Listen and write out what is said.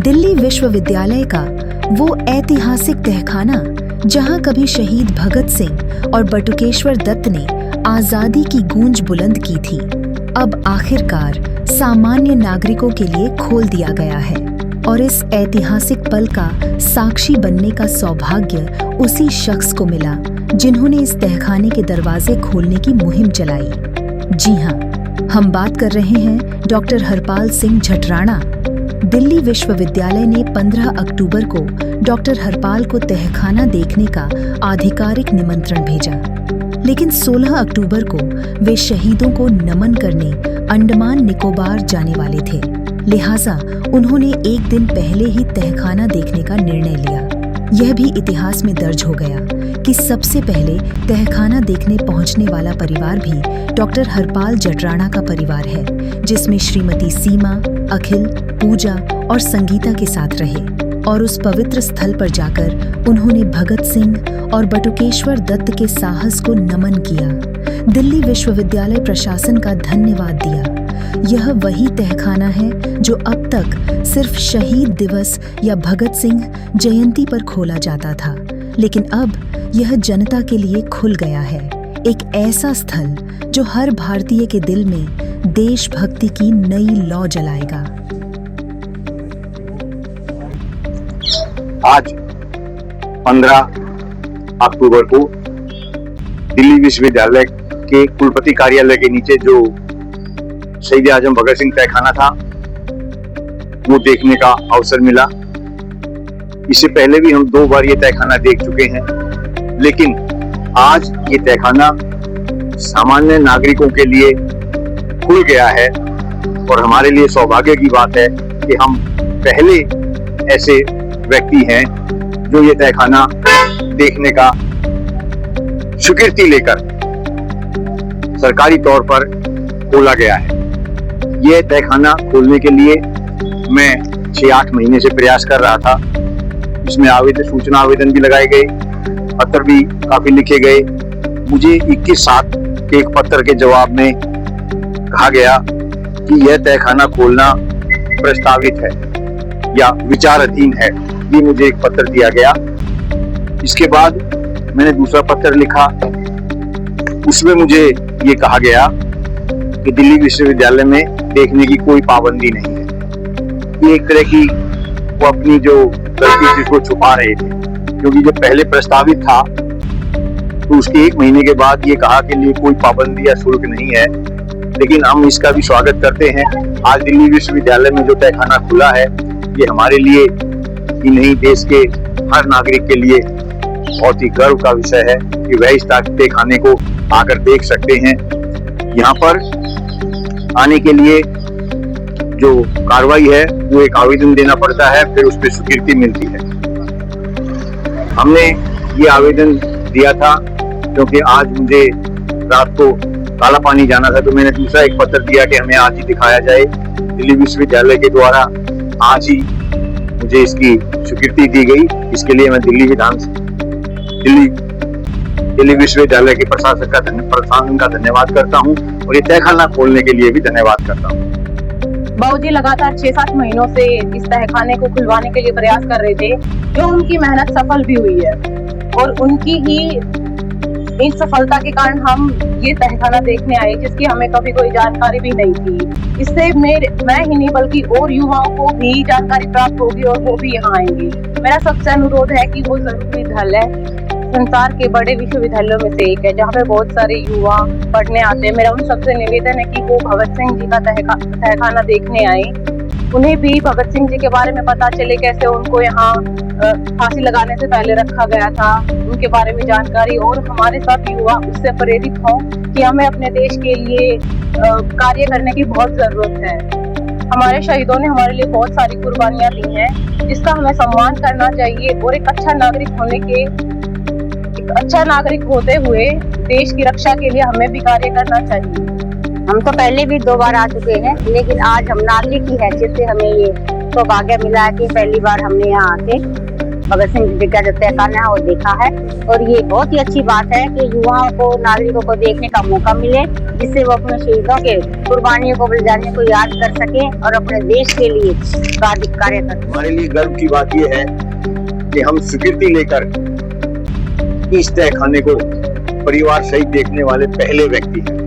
दिल्ली विश्वविद्यालय का वो ऐतिहासिक तहखाना जहां कभी शहीद भगत सिंह और बटुकेश्वर दत्त ने आजादी की गूंज बुलंद की थी, अब आखिरकार सामान्य नागरिकों के लिए खोल दिया गया है। और इस ऐतिहासिक पल का साक्षी बनने का सौभाग्य उसी शख्स को मिला जिन्होंने इस तहखाने के दरवाजे खोलने की मुहिम चलाई। जी हाँ, हम बात कर रहे हैं डॉक्टर हरपाल सिंह झटराणा। दिल्ली विश्वविद्यालय ने 15 अक्टूबर को डॉक्टर हरपाल को तहखाना देखने का आधिकारिक निमंत्रण भेजा, लेकिन 16 अक्टूबर को वे शहीदों को नमन करने अंडमान निकोबार जाने वाले थे। लिहाजा उन्होंने एक दिन पहले ही तहखाना देखने का निर्णय लिया। यह भी इतिहास में दर्ज हो गया कि सबसे पहले तहखाना देखने पहुंचने वाला परिवार भी डॉक्टर हरपाल जटराणा का परिवार है, जिसमें श्रीमती सीमा, अखिल, पूजा और संगीता के साथ रहे। और उस पवित्र स्थल पर जाकर उन्होंने भगत सिंह और बटुकेश्वर दत्त के साहस को नमन किया, दिल्ली विश्वविद्यालय प्रशासन का धन्यवाद दिया। यह वही तहखाना है जो अब तक सिर्फ शहीद दिवस या भगत सिंह जयंती पर खोला जाता था, लेकिन अब यह जनता के लिए खुल गया है। एक ऐसा स्थल जो हर भारतीय के दिल में देशभक्ति की नई लौ जलाएगा। आज 15 अक्टूबर को दिल्ली विश्वविद्यालय के कुलपति कार्यालय के नीचे जो शहीद आजम भगत सिंह तहखाना था, वो देखने का अवसर मिला। इससे पहले भी हम 2 बार ये तहखाना देख चुके हैं, लेकिन आज ये तहखाना सामान्य नागरिकों के लिए खुल गया है और हमारे लिए सौभाग्य की बात है कि हम पहले ऐसे व्यक्ति हैं जो ये तहखाना देखने का स्वीकृति लेकर सरकारी तौर पर खोला गया है। यह तहखाना खोलने के लिए मैं 6-8 महीने से प्रयास कर रहा था। इसमें सूचना आवेदन भी लगाए गए, पत्र भी काफी लिखे गए। मुझे 21/7 के एक पत्र के जवाब में कहा गया कि यह तहखाना खोलना प्रस्तावित है या विचाराधीन है। ये मुझे एक पत्र दिया गया। इसके बाद मैंने दूसरा पत्र लिखा, उसमें मुझे ये कहा गया कि दिल्ली विश्वविद्यालय में देखने की कोई पाबंदी नहीं है। ये एक तरह की वो अपनी जो गलती थी उसको छुपा रहे थे, क्योंकि जो पहले प्रस्तावित था तो उसके 1 महीने के बाद ये कहा कि लिए कोई पाबंदी या शुल्क नहीं है। लेकिन हम इसका भी स्वागत करते हैं। आज दिल्ली विश्वविद्यालय में जो तहखाना खुला है, ये हमारे लिए ही नहीं, देश के हर नागरिक के लिए बहुत ही गर्व का विषय है कि वह इस तहखाने को आकर देख सकते हैं। यहाँ पर आने के लिए जो कार्रवाई है वो एक आवेदन देना पड़ता है, फिर उस पर स्वीकृति मिलती है। हमने ये आवेदन दिया था क्योंकि आज मुझे रात को काला पानी जाना था, तो मैंने दूसरा एक पत्र दिया कि हमें आज ही दिखाया जाए। दिल्ली विश्वविद्यालय के द्वारा आज ही मुझे इसकी स्वीकृति दी गई। इसके लिए मैं दिल्ली विश्वविद्यालय के प्रशासन का धन्यवाद करता हूँ और ये तहखाना खोलने के लिए भी धन्यवाद करता हूँ। बाबूजी लगातार 6-7 महीनों से इस तहखाने को खुलवाने के लिए प्रयास कर रहे थे, जो उनकी मेहनत सफल भी हुई है और उनकी ही इस सफलता के कारण हम ये तहखाना देखने आए, जिसकी हमें कभी कोई जानकारी भी नहीं थी। इससे मैं ही नहीं बल्कि और युवाओं को भी जानकारी प्राप्त होगी और वो भी यहाँ आएंगे। मेरा सबसे अनुरोध है कि वो जरूरी स्थल है, संसार के बड़े विश्वविद्यालयों में से एक है, जहाँ पे बहुत सारे युवा पढ़ने आते हैं। मेरा उन सबसे निवेदन है कि वो भगत सिंह जी का तहखाना देखने आए, उन्हें भी भगत सिंह जी के बारे में पता चले, कैसे उनको यहाँ फांसी लगाने से पहले रखा गया था, उनके बारे में जानकारी, और हमारे सब युवा उससे प्रेरित हों कि हमें अपने देश के लिए कार्य करने की बहुत जरूरत है। हमारे शहीदों ने हमारे लिए बहुत सारी कुर्बानियां दी हैं, जिसका हमें सम्मान करना चाहिए और एक अच्छा नागरिक होते हुए देश की रक्षा के लिए हमें भी कार्य करना चाहिए। हम तो पहले भी 2 बार आ चुके हैं, लेकिन आज हम नागरिक की हैसियत से हमें ये सौभाग्य मिला है कि पहली बार हमने यहाँ आके भगत सिंह जी का जो तहखाना है वो देखा है। और ये बहुत ही अच्छी बात है कि युवाओं को, नागरिकों को देखने का मौका मिले जिससे वो अपने शहीदों के कुर्बानियों को बलिदानियों को याद कर सके और अपने देश के लिए कार्य कर सके। हमारे लिए गर्व की बात यह है कि हम स्वीकृति लेकर इस तहखाने को परिवार सहित देखने वाले पहले व्यक्ति हैं।